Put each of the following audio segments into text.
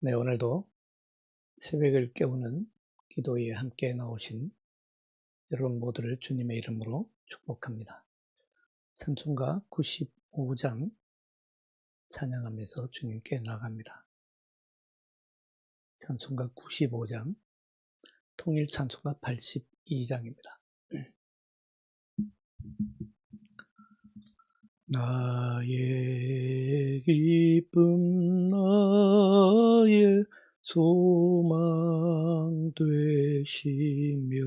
네, 오늘도 새벽을 깨우는 기도에 함께 나오신 여러분 모두를 주님의 이름으로 축복합니다. 찬송가 95장 찬양하면서 주님께 나갑니다. 찬송가 95장, 통일 찬송가 82장입니다. 나의 기쁨 나의 소망 되시며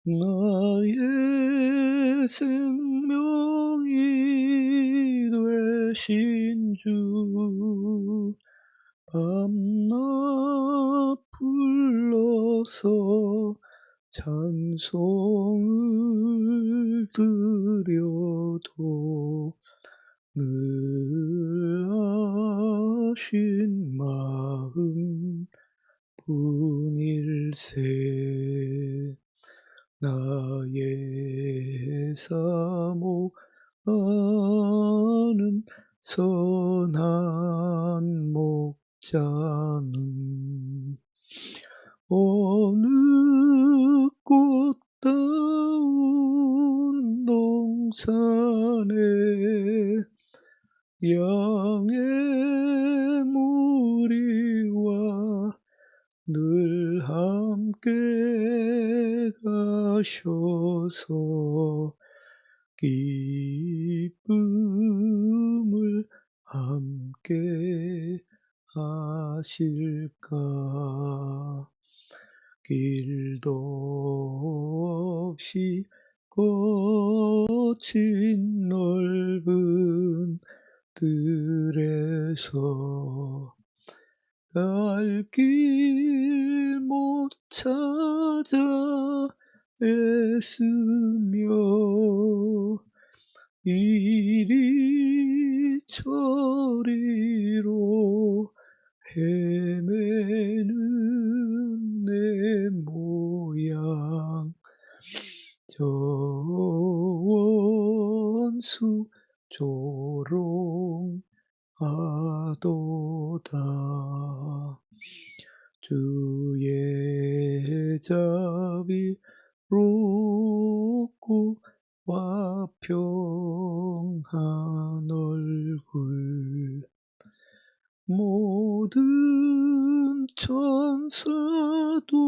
나의 생명이 되신 주 밤낮 불러서 찬송을 드려도 늘 아신 마음 뿐일세. 나의 사모하는 선한 목자는 어느 꽃다운 동산에 양의 무리와 늘 함께 가셔서 기쁨을 함께 하실까. 길도 없이 거친 넓은 들에서 갈 길 못 찾아 애쓰며 이리 저리로 헤매는 내 모양 저 원수 조롱하도다. 주의 자비롭고 화평한 얼굴 모든 천사도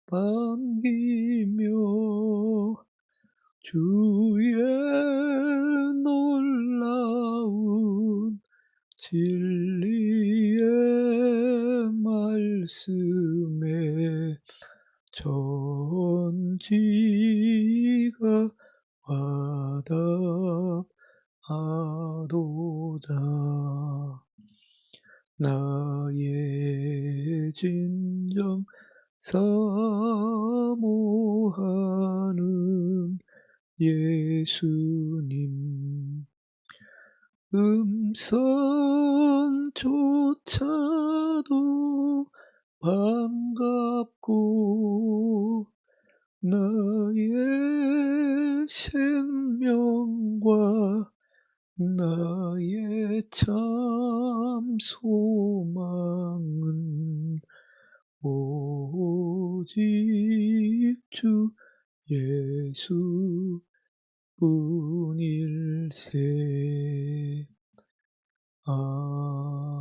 반기며 주의 놀라운 진리의 말씀에 전지가 화답하도다. 나의 진정 사모하는 예수님 음성조차도 반갑고 나의 생명과 나의 참 소망은 오직 주 예수 뿐일세. 아멘.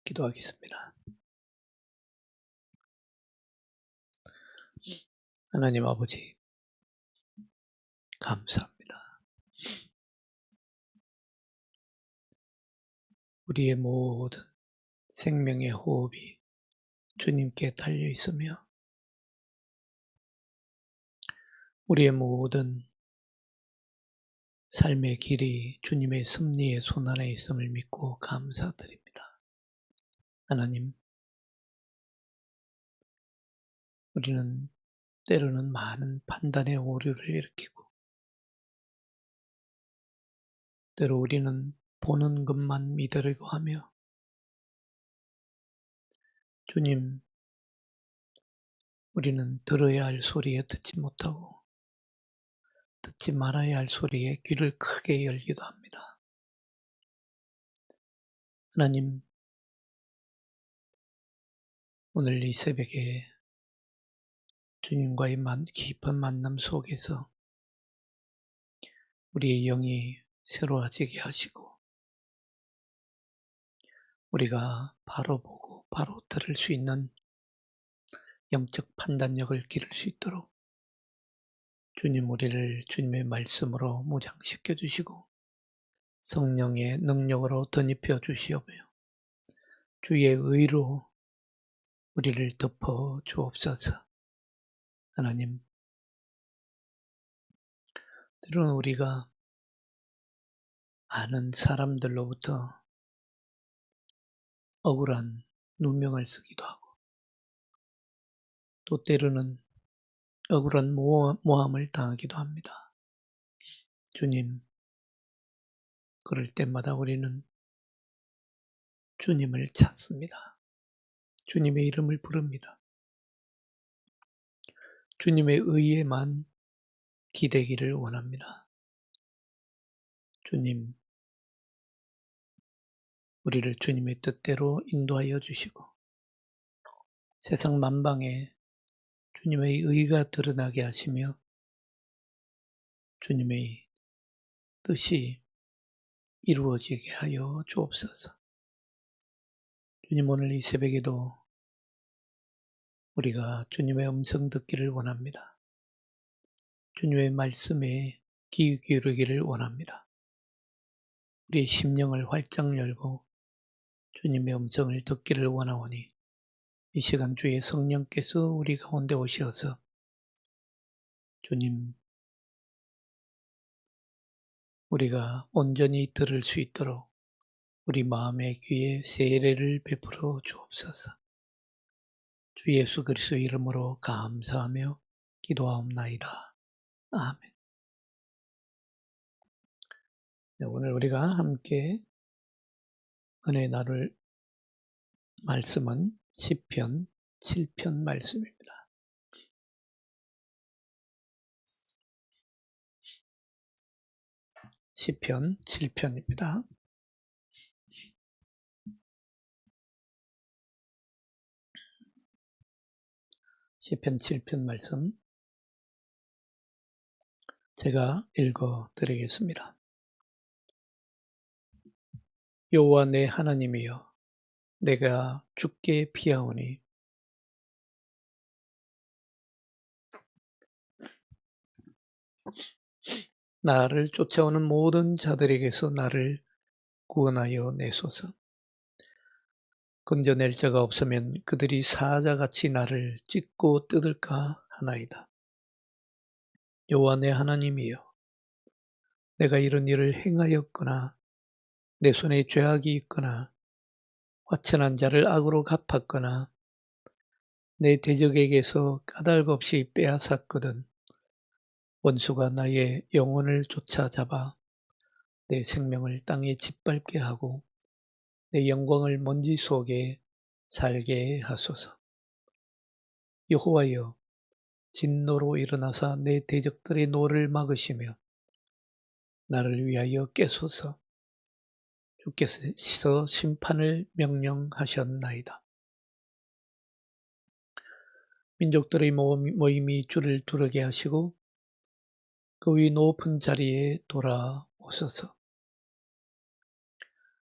기도하겠습니다. 하나님 아버지, 감사합니다. 우리의 모든 생명의 호흡이 주님께 달려 있으며 우리의 모든 삶의 길이 주님의 섭리의 손안에 있음을 믿고 감사드립니다. 하나님, 우리는 때로는 많은 판단의 오류를 일으키고 때로 우리는 보는 것만 믿으려고 하며 주님, 우리는 들어야 할 소리에 듣지 못하고 듣지 말아야 할 소리에 귀를 크게 열기도 합니다. 하나님, 오늘 이 새벽에 주님과의 깊은 만남 속에서 우리의 영이 새로워지게 하시고 우리가 바로 보고 바로 들을 수 있는 영적 판단력을 기를 수 있도록 주님 우리를 주님의 말씀으로 무장시켜 주시고 성령의 능력으로 덧입혀 주시오며 주의 의로 우리를 덮어 주옵소서. 하나님, 때로는 우리가 아는 사람들로부터 억울한 누명을 쓰기도 하고 또 때로는 억울한 모함을 당하기도 합니다. 주님, 그럴 때마다 우리는 주님을 찾습니다. 주님의 이름을 부릅니다. 주님의 의에만 기대기를 원합니다. 주님, 우리를 주님의 뜻대로 인도하여 주시고 세상 만방에 주님의 의가 드러나게 하시며 주님의 뜻이 이루어지게 하여 주옵소서. 주님, 오늘 이 새벽에도 우리가 주님의 음성 듣기를 원합니다. 주님의 말씀에 귀 기울이기를 원합니다. 우리의 심령을 활짝 열고 주님의 음성을 듣기를 원하오니 이 시간 주의 성령께서 우리 가운데 오셔서 주님, 우리가 온전히 들을 수 있도록 우리 마음의 귀에 세례를 베풀어 주옵소서. 주 예수 그리스도의 이름으로 감사하며 기도하옵나이다. 아멘. 네, 오늘 우리가 함께 은혜 나눌 말씀은 시편 7편 말씀입니다. 시편 7편입니다. 시편 7편 말씀 제가 읽어 드리겠습니다. 여호와 내 하나님이여, 내가 주께 피하오니 나를 쫓아오는 모든 자들에게서 나를 구원하여 내소서. 건져낼 자가 없으면 그들이 사자같이 나를 찢고 뜯을까 하나이다. 여호와 내 하나님이여, 내가 이런 일을 행하였거나 내 손에 죄악이 있거나 화천한 자를 악으로 갚았거나 내 대적에게서 까닭 없이 빼앗았거든 원수가 나의 영혼을 쫓아잡아 내 생명을 땅에 짓밟게 하고 내 영광을 먼지 속에 살게 하소서. 여호와여, 진노로 일어나사 내 대적들의 노를 막으시며 나를 위하여 깨소서. 주께서 심판을 명령하셨나이다. 민족들의 모임이 주를 두르게 하시고 그 위 높은 자리에 돌아오소서.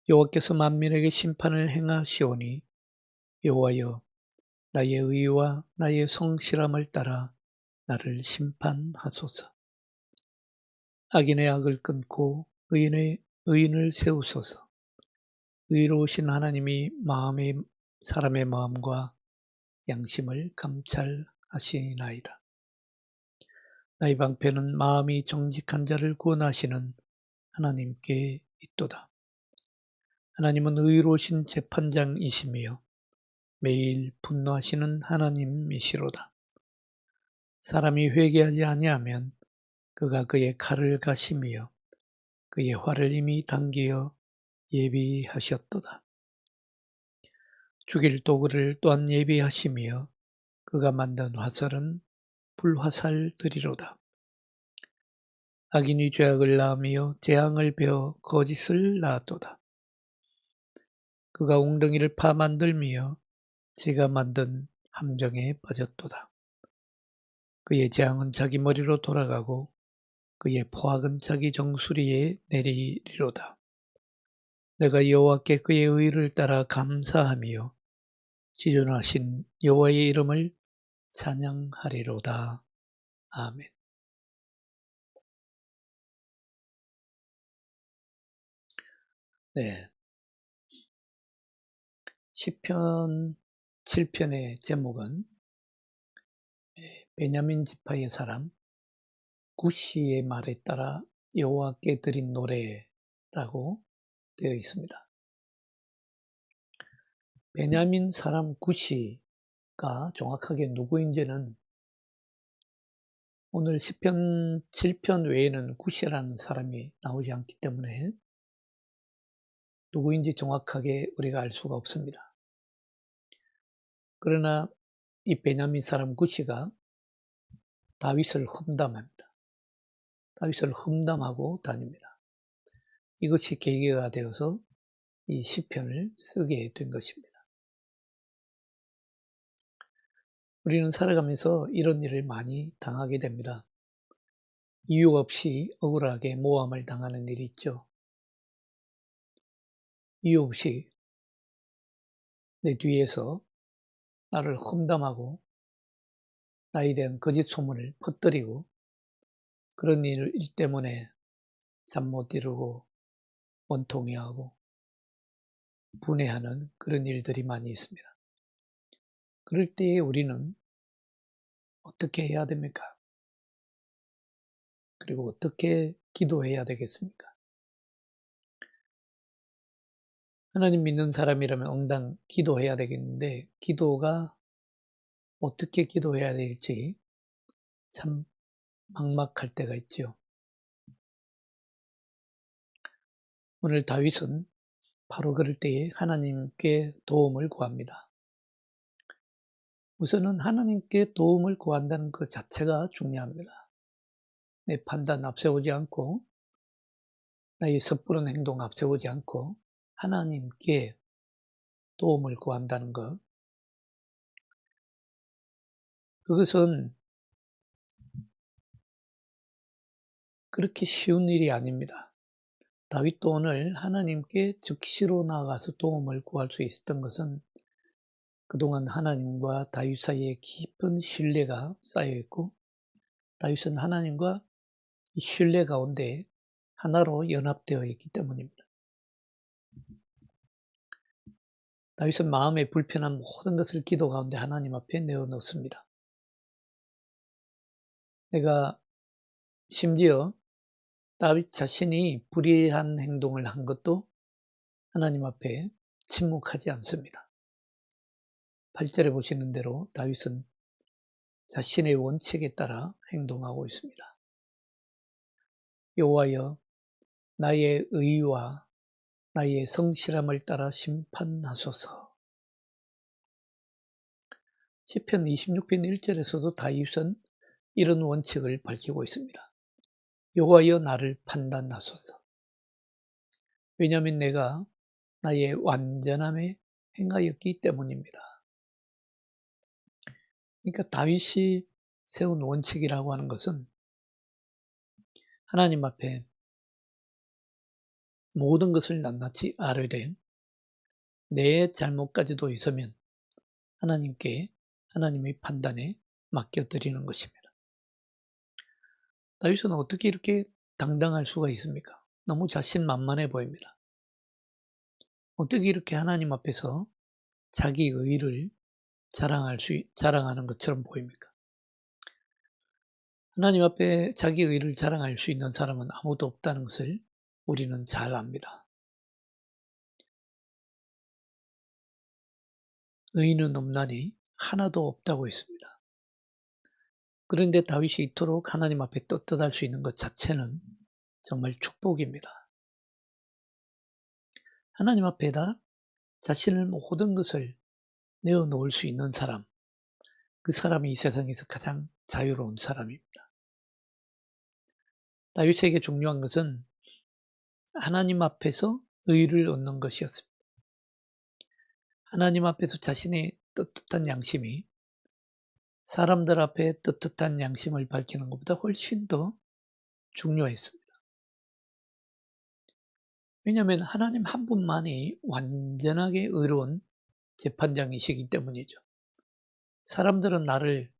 여호와께서 만민에게 심판을 행하시오니 여호와여, 나의 의와 나의 성실함을 따라 나를 심판하소서. 악인의 악을 끊고 의인을 세우소서. 의로우신 하나님이 사람의 마음과 양심을 감찰하시나이다. 나의 방패는 마음이 정직한 자를 구원하시는 하나님께 있도다. 하나님은 의로우신 재판장이시며 매일 분노하시는 하나님이시로다. 사람이 회개하지 아니하면 그가 그의 칼을 가시며 그의 활을 이미 당기어 예비하셨도다. 죽일 도구를 또한 예비하시며 그가 만든 화살은 불화살들이로다. 악인이 죄악을 낳으며 재앙을 베어 거짓을 낳았도다. 그가 웅덩이를 파 만들며 제가 만든 함정에 빠졌도다. 그의 재앙은 자기 머리로 돌아가고 그의 포악은 자기 정수리에 내리리로다. 내가 여호와께 그의 의를 따라 감사하며 지존하신 여호와의 이름을 찬양하리로다. 아멘. 네. 시편 7편의 제목은 베냐민 지파의 사람 구시의 말에 따라 여호와께 드린 노래라고 되어 있습니다. 베냐민 사람 구시가 정확하게 누구인지는 오늘 시편 7편 외에는 구시라는 사람이 나오지 않기 때문에 누구인지 정확하게 우리가 알 수가 없습니다. 그러나 이 베냐민 사람 구시가 다윗을 험담합니다. 다윗을 험담하고 다닙니다. 이것이 계기가 되어서 이 시편을 쓰게 된 것입니다. 우리는 살아가면서 이런 일을 많이 당하게 됩니다. 이유 없이 억울하게 모함을 당하는 일이 있죠. 이유 없이 내 뒤에서 나를 험담하고 나에 대한 거짓 소문을 퍼뜨리고 그런 일 때문에 잠 못 이루고 원통해하고 분해하는 그런 일들이 많이 있습니다. 그럴 때에 우리는 어떻게 해야 됩니까? 그리고 어떻게 기도해야 되겠습니까? 하나님 믿는 사람이라면 응당 기도해야 되겠는데 기도가 어떻게 기도해야 될지 참 막막할 때가 있지요. 오늘 다윗은 바로 그럴 때에 하나님께 도움을 구합니다. 우선은 하나님께 도움을 구한다는 것 자체가 중요합니다. 내 판단 앞세우지 않고 나의 섣부른 행동 앞세우지 않고 하나님께 도움을 구한다는 것, 그것은 그렇게 쉬운 일이 아닙니다. 다윗도 오늘 하나님께 즉시로 나아가서 도움을 구할 수 있었던 것은 그동안 하나님과 다윗 사이에 깊은 신뢰가 쌓여있고 다윗은 하나님과 이 신뢰 가운데 하나로 연합되어 있기 때문입니다. 다윗은 마음에 불편한 모든 것을 기도 가운데 하나님 앞에 내어놓습니다. 내가 심지어 다윗 자신이 불의한 행동을 한 것도 하나님 앞에 침묵하지 않습니다. 8절에 보시는 대로 다윗은 자신의 원칙에 따라 행동하고 있습니다. 여호와여, 나의 의와 나의 성실함을 따라 심판하소서. 시편 26편 1절에서도 다윗은 이런 원칙을 밝히고 있습니다. 여호와여, 나를 판단하소서. 왜냐하면 내가 나의 완전함에 행하였기 때문입니다. 그러니까 다윗이 세운 원칙이라고 하는 것은 하나님 앞에 모든 것을 낱낱이 아뢰되 내 잘못까지도 있으면 하나님께 하나님의 판단에 맡겨드리는 것입니다. 다윗은 어떻게 이렇게 당당할 수가 있습니까? 너무 자신만만해 보입니다. 어떻게 이렇게 하나님 앞에서 자기 의를 자랑하는 것처럼 보입니까? 하나님 앞에 자기 의를 자랑할 수 있는 사람은 아무도 없다는 것을 우리는 잘 압니다. 의인은 없나니 하나도 없다고 했습니다. 그런데 다윗이 이토록 하나님 앞에 떳떳할 수 있는 것 자체는 정말 축복입니다. 하나님 앞에다 자신을 모든 것을 내어놓을 수 있는 사람, 그 사람이 이 세상에서 가장 자유로운 사람입니다. 다윗에게 중요한 것은 하나님 앞에서 의를 얻는 것이었습니다. 하나님 앞에서 자신의 떳떳한 양심이 사람들 앞에 떳떳한 양심을 밝히는 것보다 훨씬 더 중요했습니다. 왜냐하면 하나님 한 분만이 완전하게 의로운 재판장이시기 때문이죠. 사람들은 나를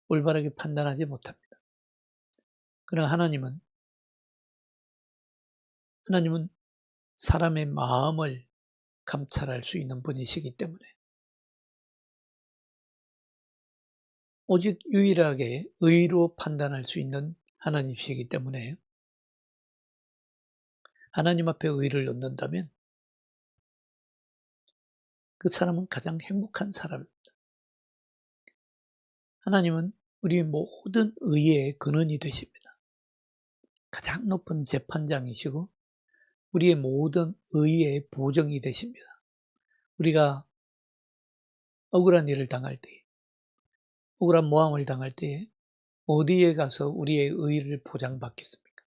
올바르게 판단하지 못합니다. 그러나 하나님은 사람의 마음을 감찰할 수 있는 분이시기 때문에 오직 유일하게 의로 판단할 수 있는 하나님이시기 때문에 하나님 앞에 의를 얻는다면 그 사람은 가장 행복한 사람입니다. 하나님은 우리 모든 의의 근원이 되십니다. 가장 높은 재판장이시고 우리의 모든 의의 보정이 되십니다. 우리가 억울한 일을 당할 때, 억울한 모함을 당할 때 어디에 가서 우리의 의를 보장받겠습니까?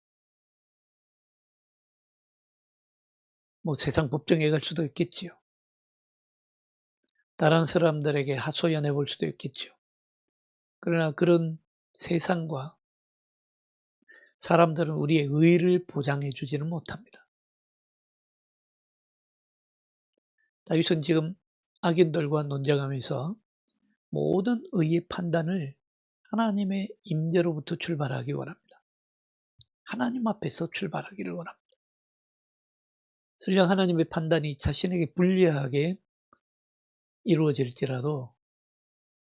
세상 법정에 갈 수도 있겠지요. 다른 사람들에게 하소연해 볼 수도 있겠지요. 그러나 그런 세상과 사람들은 우리의 의를 보장해 주지는 못합니다. 다윗은 지금 악인들과 논쟁하면서 모든 의의 판단을 하나님의 임재로부터 출발하기 원합니다. 하나님 앞에서 출발하기를 원합니다. 설령 하나님의 판단이 자신에게 불리하게 이루어질지라도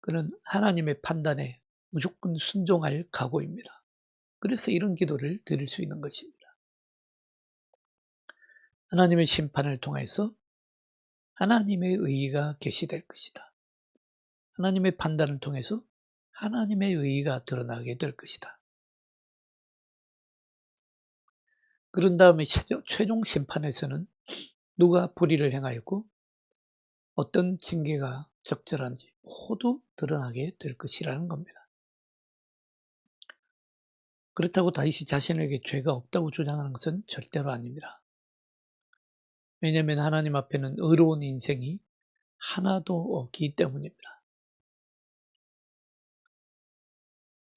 그는 하나님의 판단에 무조건 순종할 각오입니다. 그래서 이런 기도를 드릴 수 있는 것입니다. 하나님의 심판을 통해서 하나님의 의의가 계시될 것이다. 하나님의 판단을 통해서 하나님의 의의가 드러나게 될 것이다. 그런 다음에 최종 심판에서는 누가 불의를 행하였고 어떤 징계가 적절한지 모두 드러나게 될 것이라는 겁니다. 그렇다고 다윗이 자신에게 죄가 없다고 주장하는 것은 절대로 아닙니다. 왜냐하면 하나님 앞에는 의로운 인생이 하나도 없기 때문입니다.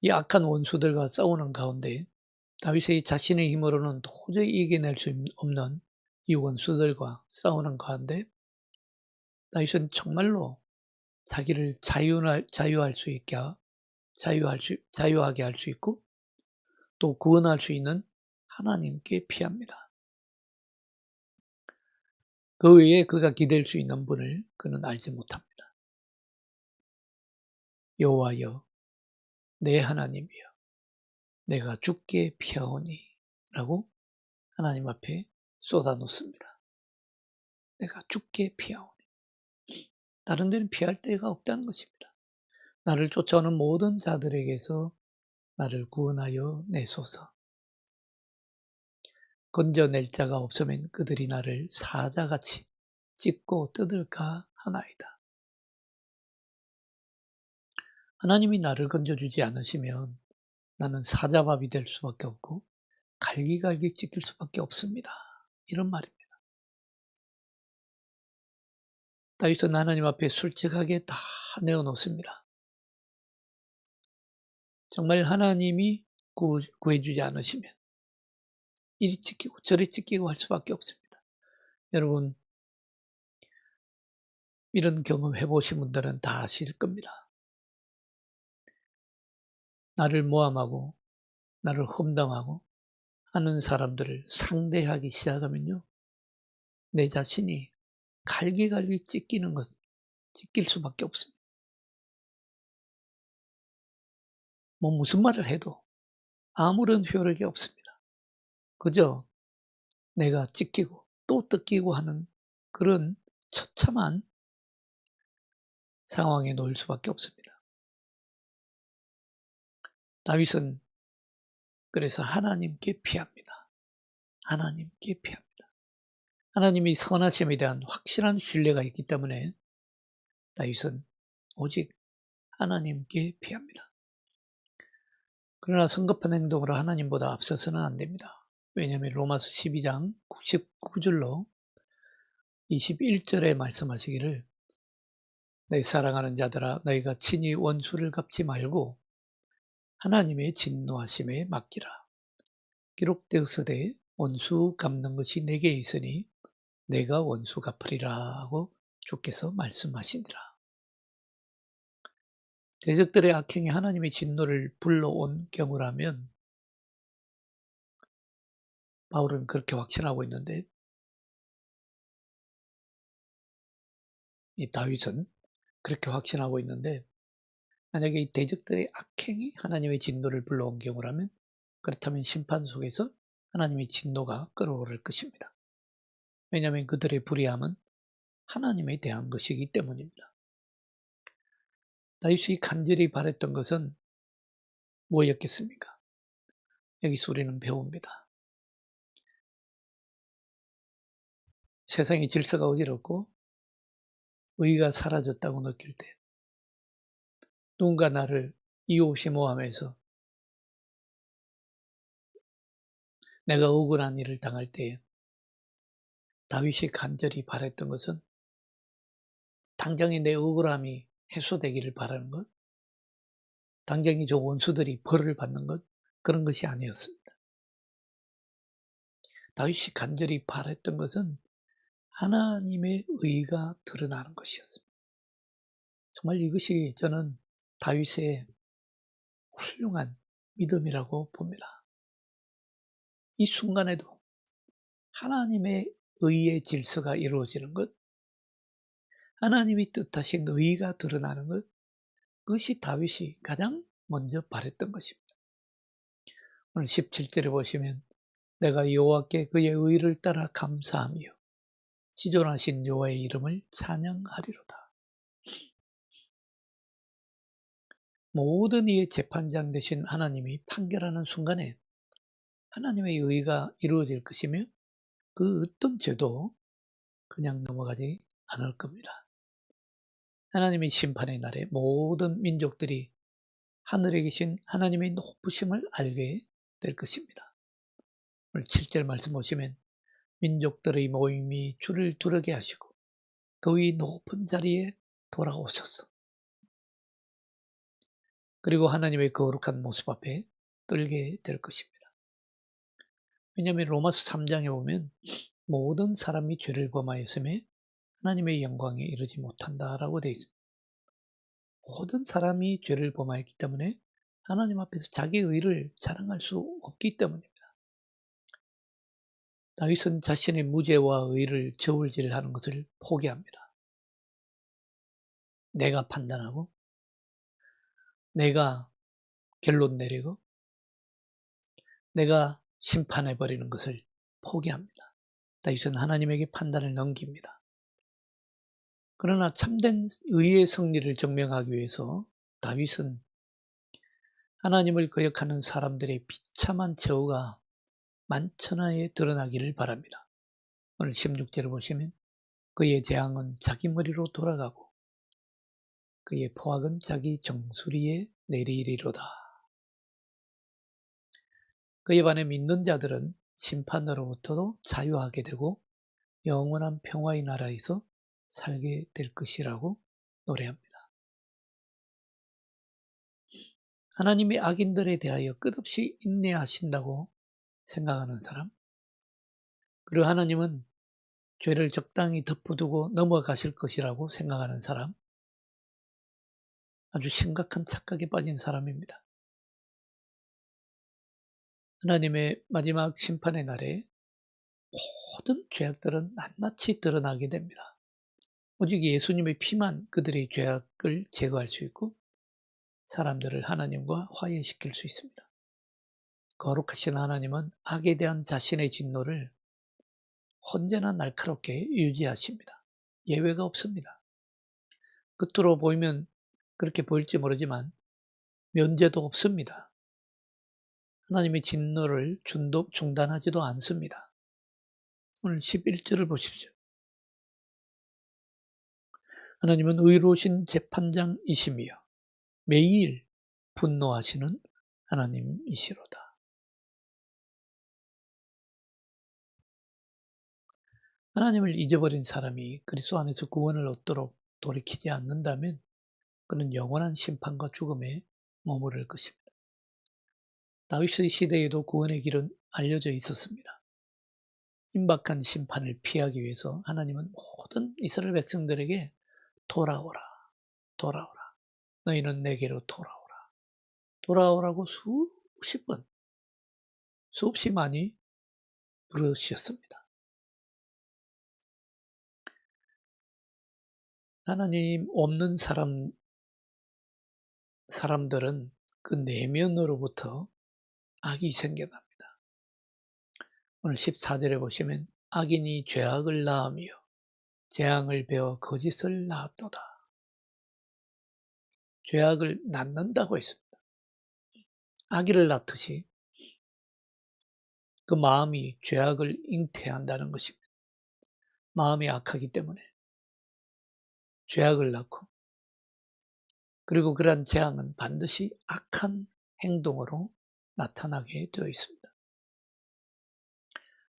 이 악한 원수들과 싸우는 가운데 다윗이 자신의 힘으로는 도저히 이겨낼 수 없는 이 원수들과 싸우는 가운데 다윗은 정말로 자기를 자유하게 할 수 있고 또 구원할 수 있는 하나님께 피합니다. 그 외에 그가 기댈 수 있는 분을 그는 알지 못합니다. 여호와여 내 하나님이여 내가 주께 피하오니 라고 하나님 앞에 쏟아놓습니다. 내가 주께 피하오니. 다른 데는 피할 데가 없다는 것입니다. 나를 쫓아오는 모든 자들에게서 나를 구원하여 내소서. 건져낼 자가 없으면 그들이 나를 사자같이 찢고 뜯을까 하나이다. 하나님이 나를 건져주지 않으시면 나는 사자밥이 될 수밖에 없고 갈기갈기 찢길 수밖에 없습니다. 이런 말입니다. 다윗은 하나님 앞에 솔직하게 다 내어놓습니다. 정말 하나님이 구해주지 않으시면 이리 찢기고 저리 찢기고 할 수밖에 없습니다. 여러분 이런 경험 해보신 분들은 다 아실 겁니다. 나를 모함하고 나를 험담하고 하는 사람들을 상대하기 시작하면요 내 자신이 갈기갈기 찢길 수밖에 없습니다. 무슨 말을 해도 아무런 효력이 없습니다. 그저 내가 찢기고 또 뜯기고 하는 그런 처참한 상황에 놓일 수밖에 없습니다. 다윗은 그래서 하나님께 피합니다. 하나님께 피합니다. 하나님이 선하심에 대한 확실한 신뢰가 있기 때문에 다윗은 오직 하나님께 피합니다. 그러나 성급한 행동으로 하나님보다 앞서서는 안 됩니다. 왜냐하면 로마서 12장 19절로 21절에 말씀하시기를 내 사랑하는 자들아 너희가 친히 원수를 갚지 말고 하나님의 진노하심에 맡기라. 기록되었으되 원수 갚는 것이 내게 있으니 내가 원수 갚으리라 하고 주께서 말씀하시니라. 대적들의 악행이 하나님의 진노를 불러온 경우라면 바울은 그렇게 확신하고 있는데 이 다윗은 그렇게 확신하고 있는데 만약에 이 대적들의 악행이 하나님의 진노를 불러온 경우라면 그렇다면 심판 속에서 하나님의 진노가 끓어오를 것입니다. 왜냐하면 그들의 불의함은 하나님에 대한 것이기 때문입니다. 다윗이 간절히 바랬던 것은 뭐였겠습니까? 여기서 우리는 배웁니다. 세상의 질서가 어지럽고 의의가 사라졌다고 느낄 때 누군가 나를 이유 없이 모함해서 내가 억울한 일을 당할 때에 다윗이 간절히 바랬던 것은 당장에 내 억울함이 해소되기를 바라는 것, 당장에 저 원수들이 벌을 받는 것, 그런 것이 아니었습니다. 다윗이 간절히 바랬던 것은 하나님의 의가 드러나는 것이었습니다. 정말 이것이 저는 다윗의 훌륭한 믿음이라고 봅니다. 이 순간에도 하나님의 의의 질서가 이루어지는 것, 하나님이 뜻하신 의가 드러나는 것, 그것이 다윗이 가장 먼저 바랬던 것입니다. 오늘 17절에 보시면 내가 여호와께 그의 의를 따라 감사하며 지존하신 여호와의 이름을 찬양하리로다. 모든 이의 재판장 되신 하나님이 판결하는 순간에 하나님의 의가 이루어질 것이며 그 어떤 죄도 그냥 넘어가지 않을 겁니다. 하나님의 심판의 날에 모든 민족들이 하늘에 계신 하나님의 높으심을 알게 될 것입니다. 오늘 7절 말씀 보시면 민족들의 모임이 주를 두르게 하시고 그의 높은 자리에 돌아오소서. 그리고 하나님의 거룩한 모습 앞에 떨게 될 것입니다. 왜냐하면 로마서 3장에 보면 모든 사람이 죄를 범하였음에 하나님의 영광에 이르지 못한다라고 되어 있습니다. 모든 사람이 죄를 범하였기 때문에 하나님 앞에서 자기의 의를 자랑할 수 없기 때문입니다. 다윗은 자신의 무죄와 의를 저울질하는 것을 포기합니다. 내가 판단하고 내가 결론 내리고 내가 심판해버리는 것을 포기합니다. 다윗은 하나님에게 판단을 넘깁니다. 그러나 참된 의의 승리를 증명하기 위해서 다윗은 하나님을 거역하는 사람들의 비참한 처우가 만천하에 드러나기를 바랍니다. 오늘 16절을 보시면 그의 재앙은 자기 머리로 돌아가고 그의 포악은 자기 정수리에 내리리로다. 그에 반해 믿는 자들은 심판으로부터도 자유하게 되고 영원한 평화의 나라에서 살게 될 것이라고 노래합니다. 하나님이 악인들에 대하여 끝없이 인내하신다고 생각하는 사람, 그리고 하나님은 죄를 적당히 덮어두고 넘어가실 것이라고 생각하는 사람, 아주 심각한 착각에 빠진 사람입니다. 하나님의 마지막 심판의 날에 모든 죄악들은 낱낱이 드러나게 됩니다. 오직 예수님의 피만 그들의 죄악을 제거할 수 있고 사람들을 하나님과 화해시킬 수 있습니다. 거룩하신 하나님은 악에 대한 자신의 진노를 언제나 날카롭게 유지하십니다. 예외가 없습니다. 겉으로 보이면 그렇게 보일지 모르지만 면제도 없습니다. 하나님의 진노를 중단하지도 않습니다. 오늘 11절을 보십시오. 하나님은 의로우신 재판장이시며 매일 분노하시는 하나님이시로다. 하나님을 잊어버린 사람이 그리스도 안에서 구원을 얻도록 돌이키지 않는다면 그는 영원한 심판과 죽음에 머무를 것입니다. 다윗의 시대에도 구원의 길은 알려져 있었습니다. 임박한 심판을 피하기 위해서 하나님은 모든 이스라엘 백성들에게 돌아오라, 돌아오라. 너희는 내게로 돌아오라. 돌아오라고 수십 번, 수없이 많이 부르셨습니다. 하나님 없는 사람들은 그 내면으로부터 악이 생겨납니다. 오늘 14절에 보시면 악인이 죄악을 낳으며 재앙을 베어 거짓을 낳았도다. 죄악을 낳는다고 했습니다. 아기를 낳듯이 그 마음이 죄악을 잉태한다는 것입니다. 마음이 악하기 때문에 죄악을 낳고 그리고 그러한 재앙은 반드시 악한 행동으로 나타나게 되어 있습니다.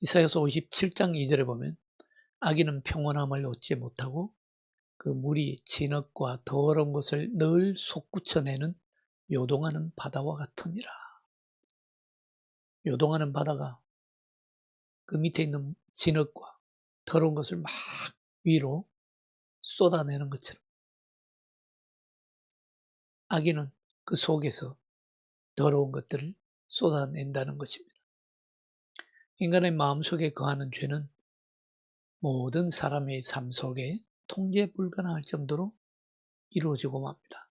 이사야서 57장 2절에 보면 악인은 평온함을 얻지 못하고 그 물이 진흙과 더러운 것을 늘 솟구쳐내는 요동하는 바다와 같으니라. 요동하는 바다가 그 밑에 있는 진흙과 더러운 것을 막 위로 쏟아내는 것처럼 악인은 그 속에서 더러운 것들을 쏟아낸다는 것입니다. 인간의 마음속에 거하는 죄는 모든 사람의 삶 속에 통제 불가능할 정도로 이루어지고 맙니다.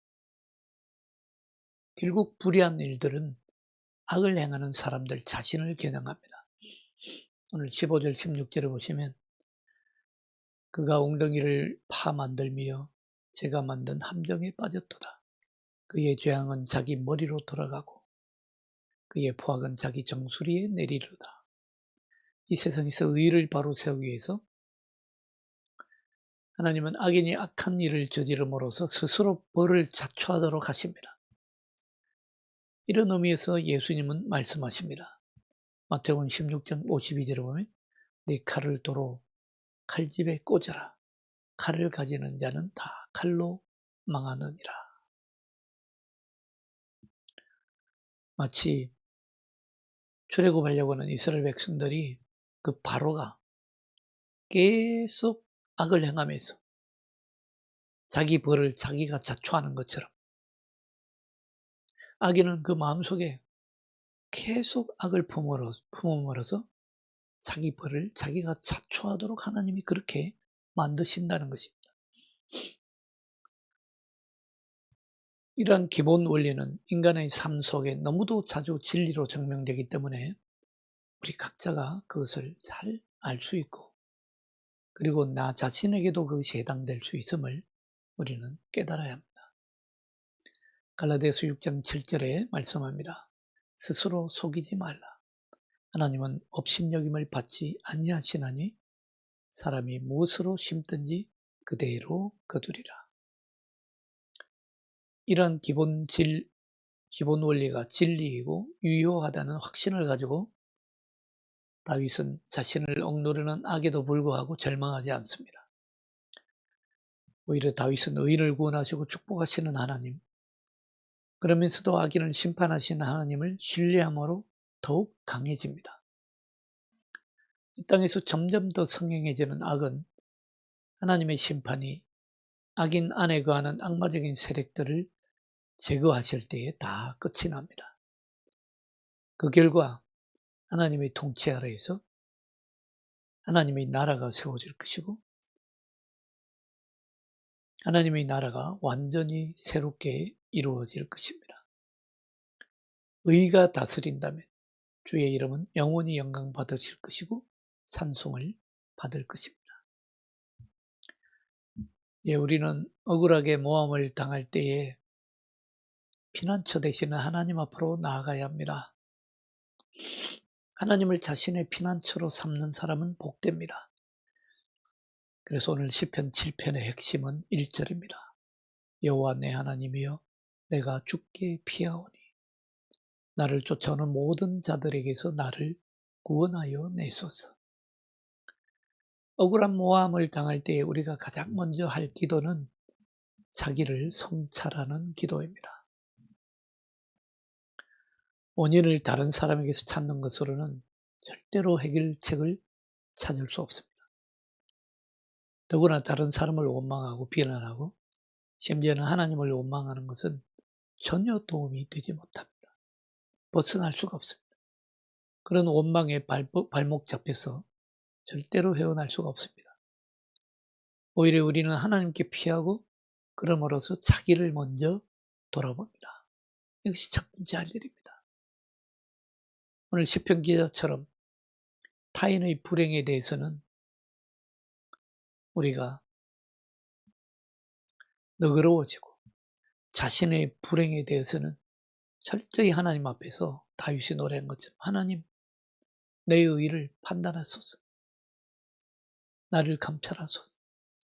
결국 불의한 일들은 악을 행하는 사람들 자신을 겨냥합니다. 오늘 15절 16절을 보시면 그가 웅덩이를 파 만들며 제가 만든 함정에 빠졌도다. 그의 죄악은 자기 머리로 돌아가고 그의 포악은 자기 정수리에 내리르다. 이 세상에서 의를 바로 세우기 위해서 하나님은 악인이 악한 일을 저지름으로써 스스로 벌을 자초하도록 하십니다. 이런 의미에서 예수님은 말씀하십니다. 마태복음 16장 52절에 보면 네 칼을 도로 칼집에 꽂아라. 칼을 가지는 자는 다 칼로 망하느니라. 마치 출애굽하려고 하는 이스라엘 백성들이 그 바로가 계속 악을 행하면서 자기 벌을 자기가 자초하는 것처럼 악인은 그 마음속에 계속 악을 품음으로써 자기 벌을 자기가 자초하도록 하나님이 그렇게 만드신다는 것입니다. 이러한 기본 원리는 인간의 삶 속에 너무도 자주 진리로 증명되기 때문에 우리 각자가 그것을 잘 알 수 있고 그리고 나 자신에게도 그것이 해당될 수 있음을 우리는 깨달아야 합니다. 갈라디아서 6장 7절에 말씀합니다. 스스로 속이지 말라. 하나님은 업신여김을 받지 아니하시나니 사람이 무엇으로 심든지 그대로 거두리라. 이런 기본 원리가 진리이고 유효하다는 확신을 가지고 다윗은 자신을 억누르는 악에도 불구하고 절망하지 않습니다. 오히려 다윗은 의인을 구원하시고 축복하시는 하나님, 그러면서도 악인을 심판하시는 하나님을 신뢰함으로 더욱 강해집니다. 이 땅에서 점점 더 성행해지는 악은 하나님의 심판이 악인 안에 거하는 악마적인 세력들을 제거하실 때에 다 끝이 납니다. 그 결과 하나님의 통치 아래에서 하나님의 나라가 세워질 것이고 하나님의 나라가 완전히 새롭게 이루어질 것입니다. 의가 다스린다면 주의 이름은 영원히 영광 받으실 것이고 찬송을 받을 것입니다. 예, 우리는 억울하게 모함을 당할 때에 피난처 되시는 하나님 앞으로 나아가야 합니다. 하나님을 자신의 피난처로 삼는 사람은 복됩니다. 그래서 오늘 시편 7편의 핵심은 1절입니다. 여호와 내 하나님이여 내가 주께 피하오니 나를 쫓아오는 모든 자들에게서 나를 구원하여 내소서. 억울한 모함을 당할 때에 우리가 가장 먼저 할 기도는 자기를 성찰하는 기도입니다. 원인을 다른 사람에게서 찾는 것으로는 절대로 해결책을 찾을 수 없습니다. 더구나 다른 사람을 원망하고 비난하고 심지어는 하나님을 원망하는 것은 전혀 도움이 되지 못합니다. 벗어날 수가 없습니다. 그런 원망에 발목 잡혀서 절대로 헤어날 수가 없습니다. 오히려 우리는 하나님께 피하고 그럼으로써 자기를 먼저 돌아봅니다. 이것이 첫 번째 할 일입니다. 오늘 시편 기자처럼 타인의 불행에 대해서는 우리가 너그러워지고 자신의 불행에 대해서는 철저히 하나님 앞에서 다윗이 노래한 것처럼 하나님 내 의를 판단하소서, 나를 감찰하소서,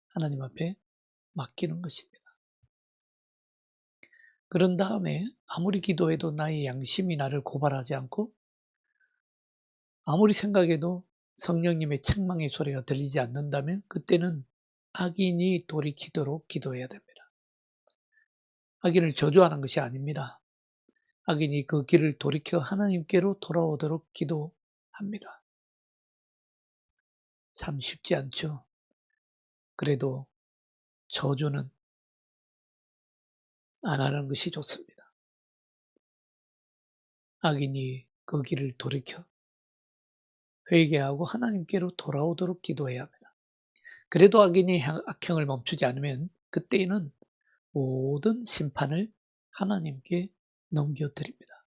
하나님 앞에 맡기는 것입니다. 그런 다음에 아무리 기도해도 나의 양심이 나를 고발하지 않고 아무리 생각해도 성령님의 책망의 소리가 들리지 않는다면 그때는 악인이 돌이키도록 기도해야 됩니다. 악인을 저주하는 것이 아닙니다. 악인이 그 길을 돌이켜 하나님께로 돌아오도록 기도합니다. 참 쉽지 않죠. 그래도 저주는 안 하는 것이 좋습니다. 악인이 그 길을 돌이켜 회개하고 하나님께로 돌아오도록 기도해야 합니다. 그래도 악인이 악행을 멈추지 않으면 그때에는 모든 심판을 하나님께 넘겨드립니다.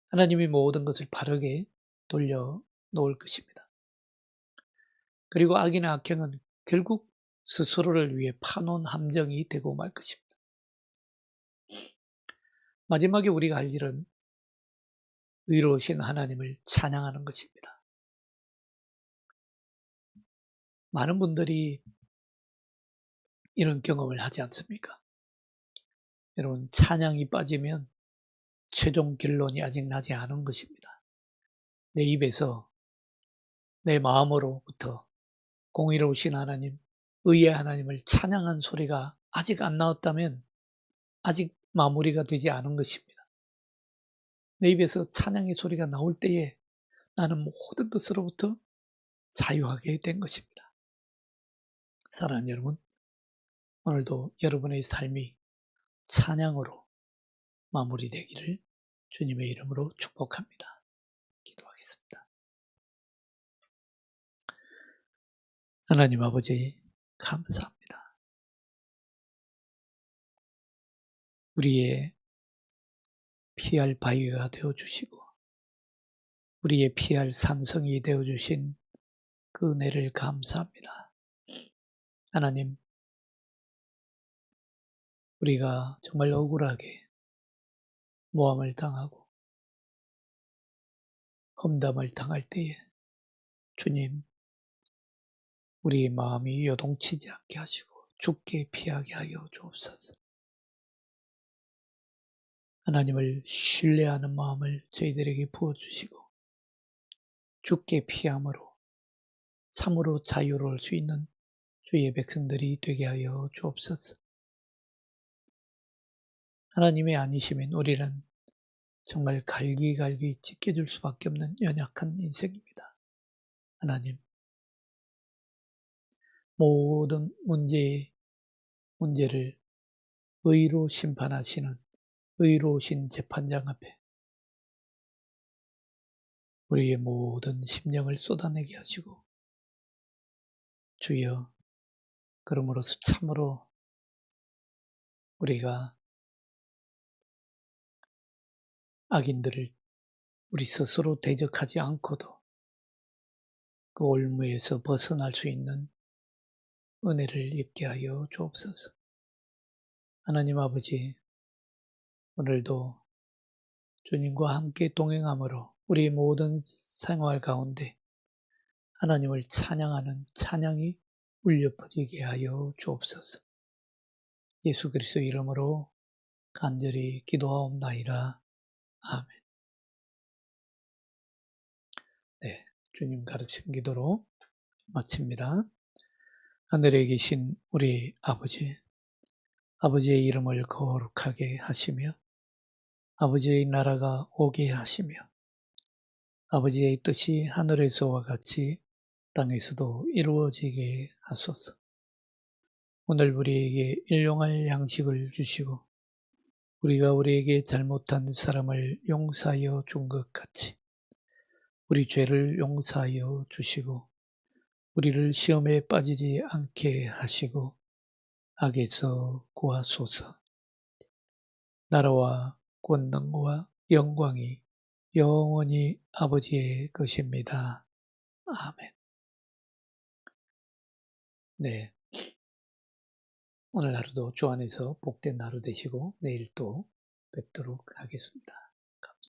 하나님이 모든 것을 바르게 돌려 놓을 것입니다. 그리고 악인의 악행은 결국 스스로를 위해 파놓은 함정이 되고 말 것입니다. 마지막에 우리가 할 일은 의로우신 하나님을 찬양하는 것입니다. 많은 분들이 이런 경험을 하지 않습니까? 여러분, 찬양이 빠지면 최종 결론이 아직 나지 않은 것입니다. 내 입에서 내 마음으로부터 공의로우신 하나님, 의의 하나님을 찬양한 소리가 아직 안 나왔다면 아직 마무리가 되지 않은 것입니다. 내 입에서 찬양의 소리가 나올 때에 나는 모든 것으로부터 자유하게 된 것입니다. 사랑하는 여러분, 오늘도 여러분의 삶이 찬양으로 마무리되기를 주님의 이름으로 축복합니다. 기도하겠습니다. 하나님 아버지, 감사합니다. 우리의 피할 바위가 되어주시고 우리의 피할 산성이 되어주신 그 은혜를 감사합니다. 하나님, 우리가 정말 억울하게 모함을 당하고 험담을 당할 때에 주님, 우리의 마음이 요동치지 않게 하시고 죽게 피하게 하여 주옵소서. 하나님을 신뢰하는 마음을 저희들에게 부어주시고 죽게 피함으로 참으로 자유로울 수 있는 주의 백성들이 되게 하여 주옵소서. 하나님의 아니시면 우리는 정말 갈기갈기 찢겨질 수밖에 없는 연약한 인생입니다. 하나님, 모든 문제를 의로 심판하시는 의로우신 재판장 앞에 우리의 모든 심령을 쏟아내게 하시고 주여, 그러므로서 참으로 우리가 악인들을 우리 스스로 대적하지 않고도 그 올무에서 벗어날 수 있는 은혜를 입게 하여 주옵소서. 하나님 아버지, 오늘도 주님과 함께 동행함으로 우리 모든 생활 가운데 하나님을 찬양하는 찬양이 울려 퍼지게 하여 주옵소서. 예수 그리스도 이름으로 간절히 기도하옵나이다. 아멘. 네, 주님 가르친 기도로 마칩니다. 하늘에 계신 우리 아버지의 이름을 거룩하게 하시며 아버지의 나라가 오게 하시며 아버지의 뜻이 하늘에서와 같이 땅에서도 이루어지게 하소서. 오늘 우리에게 일용할 양식을 주시고 우리가 우리에게 잘못한 사람을 용서하여 준 것 같이 우리 죄를 용서하여 주시고 우리를 시험에 빠지지 않게 하시고 악에서 구하소서. 나라와 권능과 영광이 영원히 아버지의 것입니다. 아멘. 네, 오늘 하루도 주 안에서 복된 하루 되시고 내일 또 뵙도록 하겠습니다.